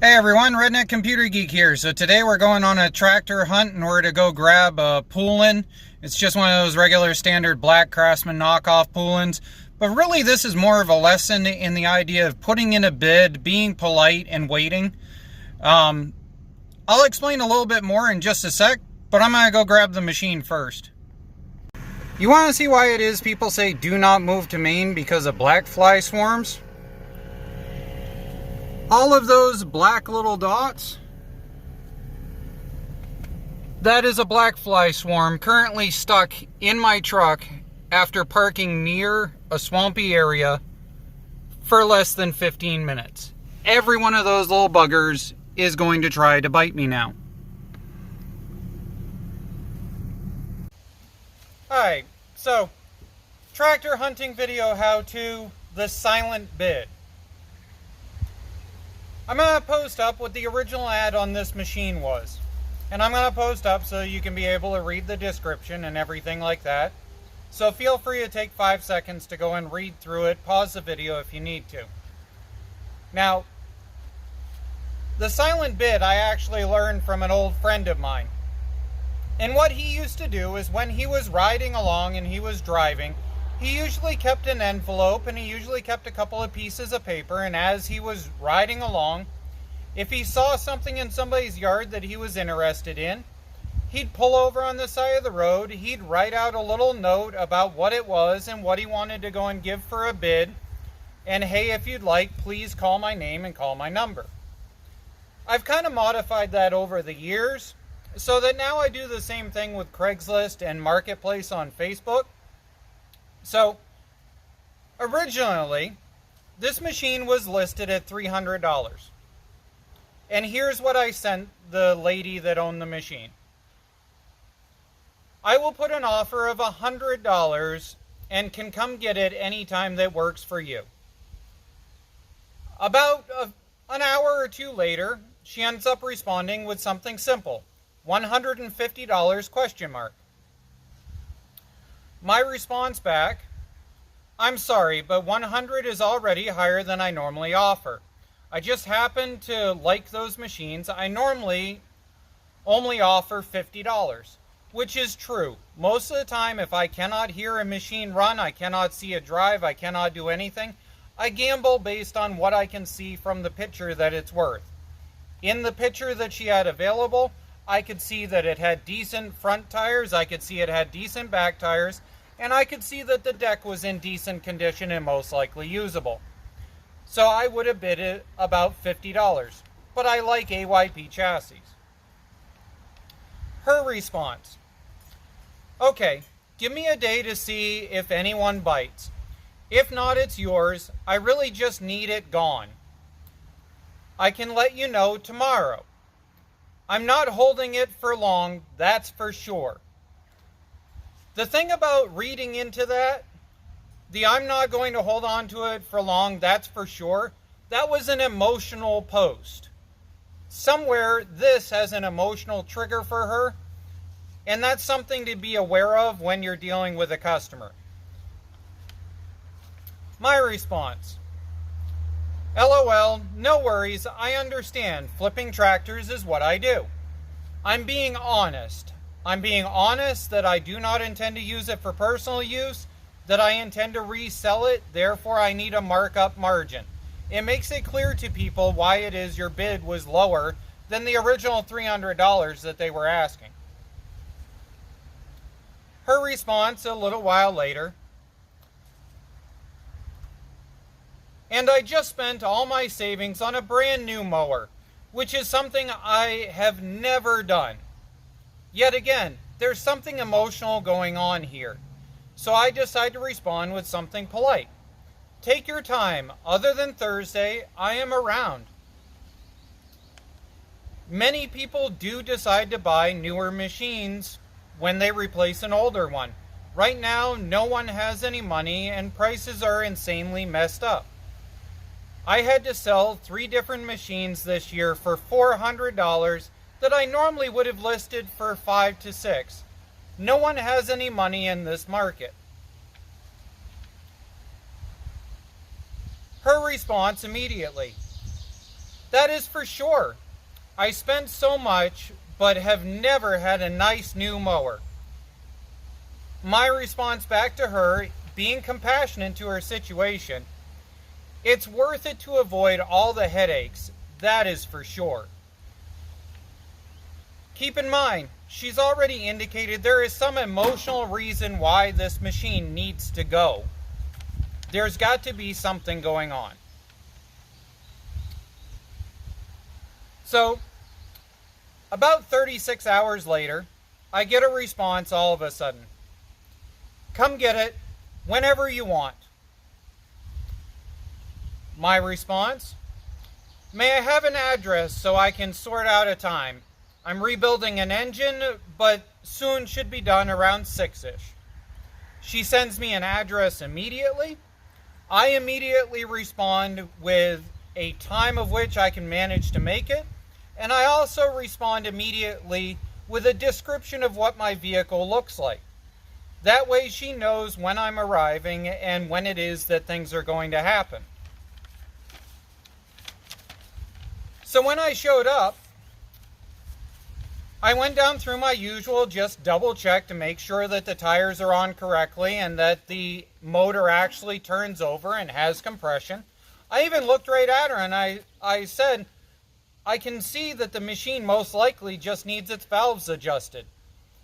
Hey everyone, Redneck Computer Geek here. So today we're going on a tractor hunt and we're to go grab a Poulan. It's just one of those regular standard black Craftsman knockoff Poulans. But really this is more of a lesson in the idea of putting in a bid, being polite, and waiting. I'll explain a little bit more in just a sec, but I'm going to go grab the machine first. You want to see why it is people say do not move to Maine because of black fly swarms? All of those black little dots, that is a black fly swarm currently stuck in my truck after parking near a swampy area for less than 15 minutes. Every one of those little buggers is going to try to bite me now. Alright, so tractor hunting video how-to, the silent bid. I'm going to post up what the original ad on this machine was. And I'm going to post up so you can be able to read the description and everything like that. So feel free to take 5 seconds to go and read through it. Pause the video if you need to. Now, the silent bid I actually learned from an old friend of mine. And what he used to do is when he was riding along and he was driving, he usually kept an envelope and he usually kept a couple of pieces of paper, and as he was riding along, if he saw something in somebody's yard that he was interested in, he'd pull over on the side of the road, he'd write out a little note about what it was and what he wanted to go and give for a bid, and hey, if you'd like, please call my name and call my number. I've kind of modified that over the years, so that now I do the same thing with Craigslist and Marketplace on Facebook. So, originally, this machine was listed at $300. And here's what I sent the lady that owned the machine. I will put an offer of $100 and can come get it anytime that works for you. About an hour or two later, she ends up responding with something simple. $150 question mark. My response back, I'm sorry, but 100 is already higher than I normally offer. I just happen to like those machines. I normally only offer $50, which is true. Most of the time, if I cannot hear a machine run, I cannot see it drive, I cannot do anything, I gamble based on what I can see from the picture that it's worth. In the picture that she had available, I could see that it had decent front tires, I could see it had decent back tires, and I could see that the deck was in decent condition and most likely usable. So I would have bid it about $50, but I like AYP chassis. Her response, okay, give me a day to see if anyone bites. If not, it's yours. I really just need it gone. I can let you know tomorrow. I'm not holding it for long, that's for sure. The thing about reading into that, the I'm not going to hold on to it for long, that's for sure, that was an emotional post. Somewhere this has an emotional trigger for her, and that's something to be aware of when you're dealing with a customer. My response, LOL, no worries, I understand. Flipping tractors is what I do. I'm being honest. I'm being honest that I do not intend to use it for personal use, that I intend to resell it, therefore I need a markup margin. It makes it clear to people why it is your bid was lower than the original $300 that they were asking. Her response a little while later, and I just spent all my savings on a brand new mower, which is something I have never done. Yet again, there's something emotional going on here. So I decide to respond with something polite. Take your time. Other than Thursday, I am around. Many people do decide to buy newer machines when they replace an older one. Right now, no one has any money and prices are insanely messed up. I had to sell 3 different machines this year for $400 that I normally would have listed for $5 to $6. No one has any money in this market. Her response immediately, That is for sure. I spend so much, but have never had a nice new mower. My response back to her, being compassionate to her situation, it's worth it to avoid all the headaches, that is for sure. Keep in mind, she's already indicated there is some emotional reason why this machine needs to go. There's got to be something going on. So, about 36 hours later, I get a response all of a sudden. Come get it whenever you want. My response, may I have an address so I can sort out a time? I'm rebuilding an engine, but soon should be done around 6-ish. She sends me an address immediately. I immediately respond with a time of which I can manage to make it, and I also respond immediately with a description of what my vehicle looks like. That way she knows when I'm arriving and when it is that things are going to happen. So when I showed up, I went down through my usual just double check to make sure that the tires are on correctly and that the motor actually turns over and has compression. I even looked right at her and I said, I can see that the machine most likely just needs its valves adjusted.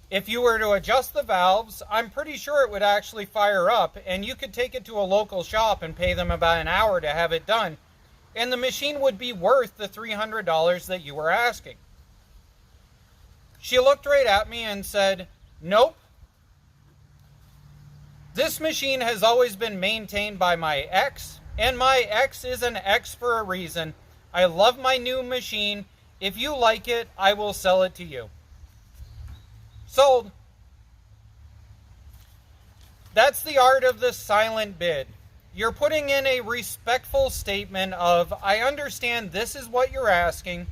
If you were to adjust the valves, I'm pretty sure it would actually fire up, and you could take it to a local shop and pay them about an hour to have it done, and the machine would be worth the $300 that you were asking. She looked right at me and said, nope. This machine has always been maintained by my ex, and my ex is an ex for a reason. I love my new machine. If you like it, I will sell it to you. Sold. That's the art of the silent bid. You're putting in a respectful statement of, I understand this is what you're asking,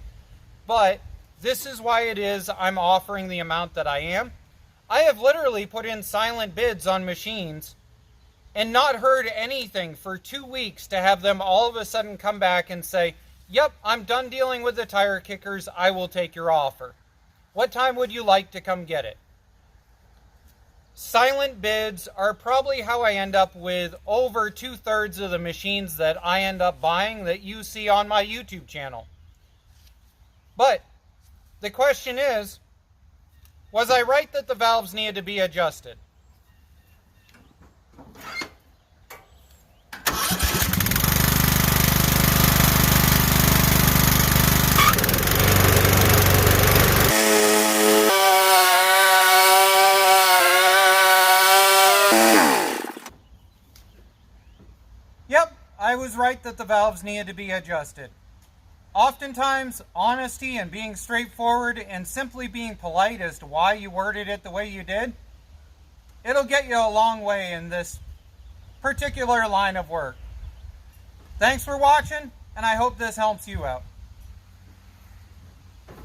but this is why it is I'm offering the amount that I am. I have literally put in silent bids on machines and not heard anything for 2 weeks to have them all of a sudden come back and say, yep, I'm done dealing with the tire kickers. I will take your offer. What time would you like to come get it? Silent bids are probably how I end up with over 2/3 of the machines that I end up buying that you see on my YouTube channel. But the question is, was I right that the valves needed to be adjusted? Yep, I was right that the valves needed to be adjusted. Oftentimes, honesty and being straightforward and simply being polite as to why you worded it the way you did, it'll get you a long way in this particular line of work. Thanks for watching, and I hope this helps you out.